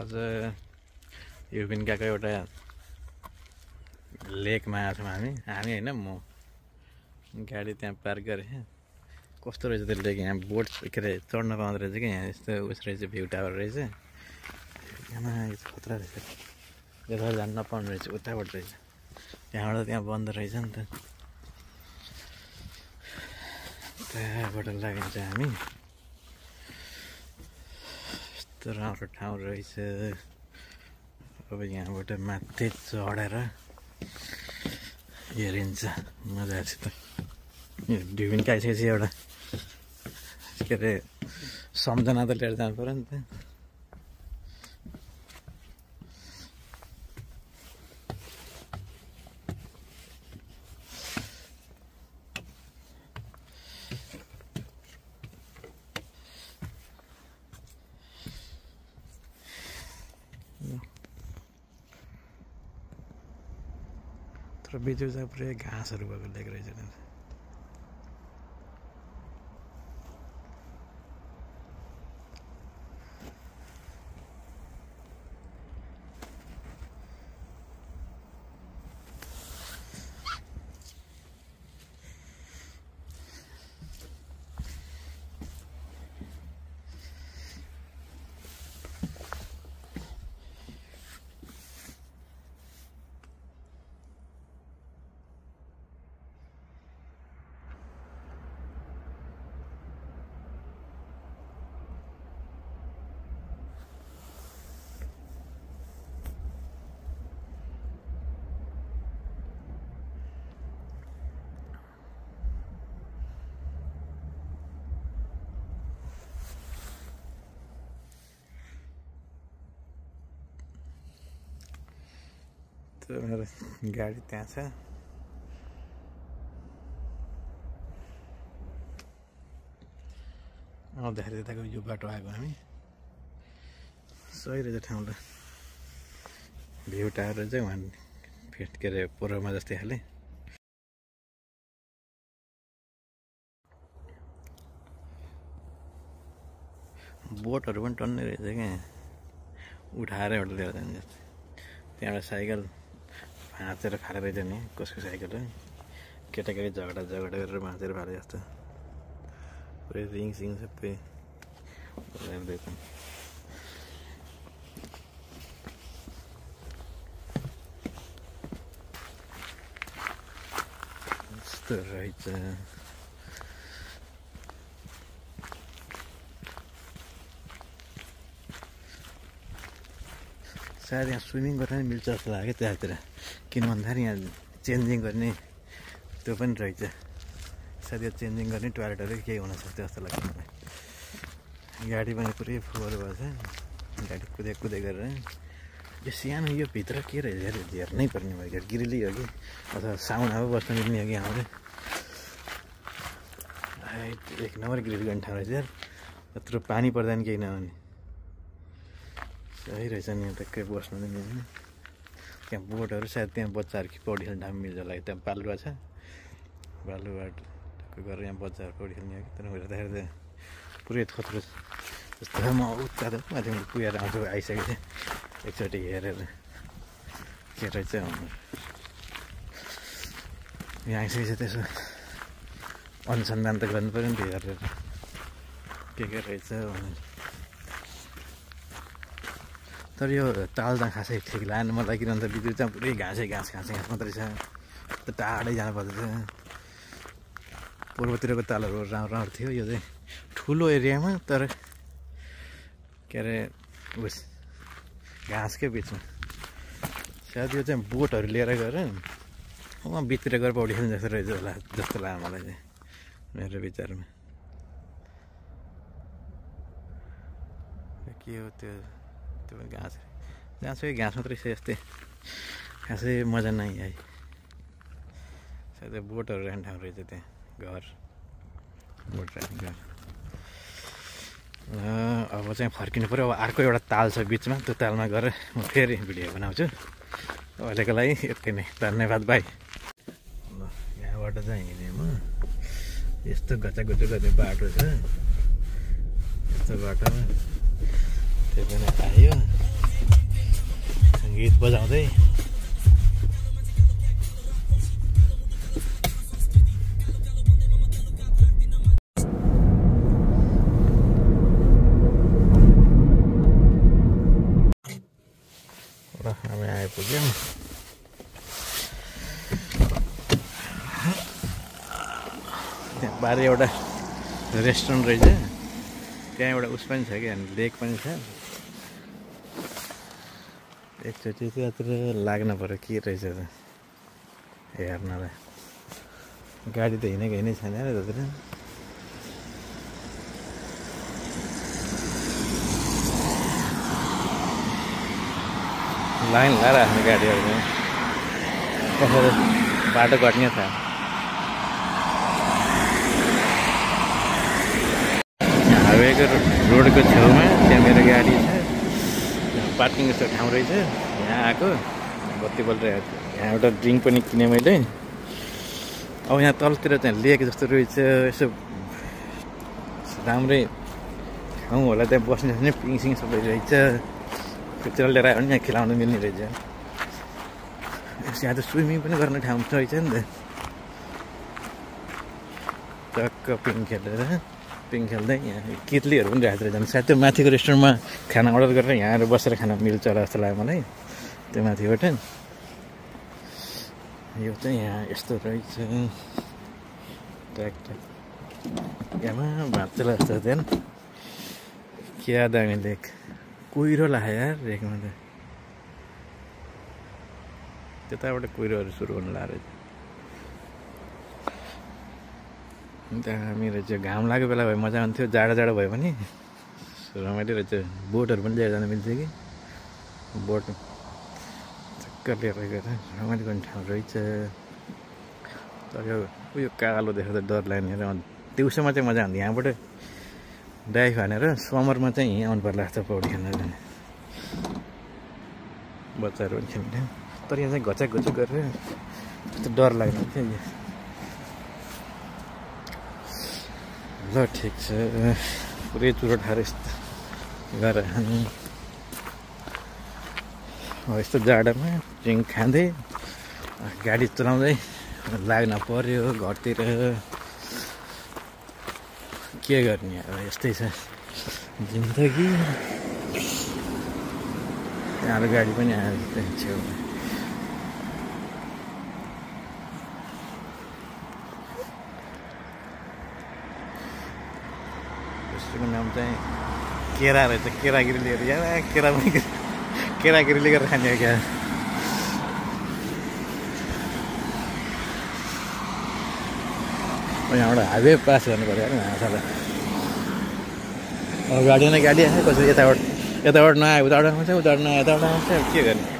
आज युबिनकाको एउटा लेकमा आएको छौँ हामी होइन म गाडी त्यहाँ पार्क गरेँ। कस्तो रहेछ त्यो लेक, यहाँ बोट के अरे चढ्न पाउँदो रहेछ कि यहाँ यस्तो उस रहेछ, भ्यू टावर रहेछ। यहाँ खतरा रहेछ, यता जान नपाउने रहेछ, उताबाट रहेछ, त्यहाँबाट त्यहाँ बन्द रहेछ नि त, त्यहाँबाट लागिन्छ हामी। यस्तो राम्रो ठाउँ रहेछ। अब यहाँबाट माथि चढेर हेरिन्छ मजासित। ड्युबिन आइसकेपछि एउटा के अरे सम्झना त लिएर जानु पऱ्यो नि त। तर बिजु चाहिँ पुरै घाँसहरू भएको लेक रहेछ नि। मेरो गाडी त्यहाँ छ। आउँदाखेरि यताको यो बाटो आएको हामी। सही रहेछ ठाउँ त, भ्यू टावर चाहिँ वहाँ फेट के अरे पूर्वमा जस्तै खाले। बोटहरू पनि टन्नै रहेछ क्या, उठाएर एउटा लिएर जाने जस्तै। त्यहाँबाट साइकल भाँचेर फाले रहेछ नि, कसको साइकल हो, केटाकेटी झगडा गरेर भाँचेर फाले जस्तो। पुरै रिङ सिङ सबै रहेछ। यस्तो रहेछ। सायद यहाँ स्विमिङ गर्न नि मिल्छ जस्तो लाग्यो त्यहाँतिर, किन भन्दाखेरि यहाँ चेन्जिङ गर्ने त्यो पनि रहेछ। सायद यो चेन्जिङ गर्ने टोयलेटहरू केही हुनसक्छ जस्तो लाग्छ मलाई। गाडी पनि पुरै फोहोर भएको छ, गाडी कुदै गरेर। यो सानो यो भित्र के रहेछ हेर्नै पर्ने भयो, गिरिली हो कि अथवा साउनामा बस्न मिल्ने हो कि हाम्रो। एक नम्बर ग्रिल गर्ने ठाउँ रहेछ यार, यत्रो पानी पर्दा नि केही नहुने। सही रहेछ नि, टक्कै बस्नु पनि मिल्ने। त्यहाँ बोटहरू सायद त्यहाँ बच्चाहरू कि पौडी खेल्ने ठाउँ मिल्छ होला। त्यहाँ बालुवा छ, बालुवाट गरेर यहाँ बच्चाहरू पौडी खेल्ने हो कि। तर हेर्दाखेरि त पुरै थोत्रो जस्तो म उता त माथि पुगेर आउँछु, आइसकेको थिएँ एकचोटि हेरेर के रहेछ। यहाँ आइसकेपछि त्यसो अनुसन्धान त गर्नु पऱ्यो नि त, हेरेर के रहेछ भनेर। तर यो ताल त खासै ठिक लागेन मलाई, किनभने बिजुली चाहिँ पुरै घाँस मात्रै छ। त टाढै जानुपर्छ। पूर्वतिरको तालहरू राम्रो थियो, यो चाहिँ ठुलो एरियामा तर के अरे उस घाँसकै बिचमा। सायद यो चाहिँ बोटहरू लिएर गएर उहाँ बिचतिर गएर पौडी खेल्ने जस्तो रहेछ होला जस्तो लाग्यो मलाई चाहिँ, मेरो विचारमा। के हो त्यो घाँस, जहाँसुकै घाँस मात्रै छ यस्तै, खासै मजा नै आयो। सायद बोटहरू राख्ने ठाउँ रहेछ त्यहाँ, घर बोट राख्ने घर। अब चाहिँ फर्किनु पऱ्यो। अब अर्को एउटा ताल छ बिचमा, त्यो तालमा गएर म फेरि भिडियो बनाउँछु। अहिलेको लागि यति नै, धन्यवाद भाइ। ल यहाँबाट चाहिँ हिँडेँ म, यस्तो गचागुचु गर्ने बाटो छ, यस्तो बाटोमा त्यो पनि आयो। गीत बजाउँदै हामी आइपुग्यौँ। त्यहाँ बाह्र एउटा रेस्टुरेन्ट रहेछ, त्यहाँ एउटा उस पनि छ कि लेक पनि छ। एकचोटि त्यतातिर लाग्न पऱ्यो के रहेछ त हेर्नलाई। गाडी त हिँडेको हिँडै छैन र त्यतिर। लाइन लगाएर आफ्नो गाडीहरू कसरी बाटो कट्ने थाहा। हाइवेको रोडको छेउमा त्यहाँ मेरो गाडी छ, पार्किङ जस्तो ठाउँ रहेछ। यहाँ आएको बत्ती बलिरहेको थियो। यहाँ एउटा ड्रिङ्क पनि किनेँ मैले। अब यहाँ तलतिर चाहिँ लेक जस्तो रहेछ, यसो राम्रै ठाउँ होला त्यहाँ बस्ने बस्ने पिङसिङ सबै रहेछ। खुच्चेर लिएर आयो भने यहाँ खेलाउनु मिल्ने रहेछ। यहाँ त स्विमिङ पनि गर्ने ठाउँ रहेछ नि त। टक्क पिङ खेल्दै यहाँ कित्लीहरू पनि राखेको रहेछ। सायद त्यो माथिको रेस्टुरेन्टमा खाना अर्डर गरेर यहाँ आएर बसेर खाना मिल्छ होला जस्तो लाग्यो मलाई त्यो माथिबाट। यो चाहिँ यहाँ यस्तो रहेछ। यहाँमा भाँच्चला जस्तो थिएन क्या दामी लेक। कुहिरो लाग्यो यार लेकमा त। त्यताबाट कुहिरोहरू सुरु हुनु लाग्यो रहेछ। दामी रहेछ। घाम लागेको बेला भए मजा आउँथ्यो, जाडो भयो भने रमाइलो रहेछ। बोटहरू पनि लिएर जान मिल्छ कि, बोट चक्कर लिएर गएर रमाइलो गर्ने ठाउँ रहेछ। तर यो उयो कालो देखेर त डर लाग्ने। दिउँसोमा चाहिँ मजा आउँथ्यो। यहाँबाट डाइभ हानेर समरमा चाहिँ यहीँ आउनु पर्ला जस्तो पौडी खेल्न जाने। बच्चाहरू पनि खेल्ने। तर यहाँ चाहिँ घचाक गरेर त्यस्तो डर लाग्ने थियो। ल ठिक छ, पुरै चुरोट खाएर यस्तो गरेर खानु। यस्तो जाडोमा ड्रिङ्क खाँदै गाडी चलाउँदै लाग्न पर्यो घरतिर। के गर्ने अब यस्तै छ जिन्दगी। यहाँ गाडी पनि आयो छेउमा। यसको नाम चाहिँ केरा रहेछ। केरागिरीले गरेर यहाँ केरागिरीले गरेर खाने हो क्या। यहाँबाट हाइवे पास गर्नु पऱ्यो होइन हाँसालाई। अब गाडी नै गाडी आयो, कसरी यताबाट नआयो उताबाट आउँछ, उताबाट नआयो यताबाट आउँछ। के गर्ने।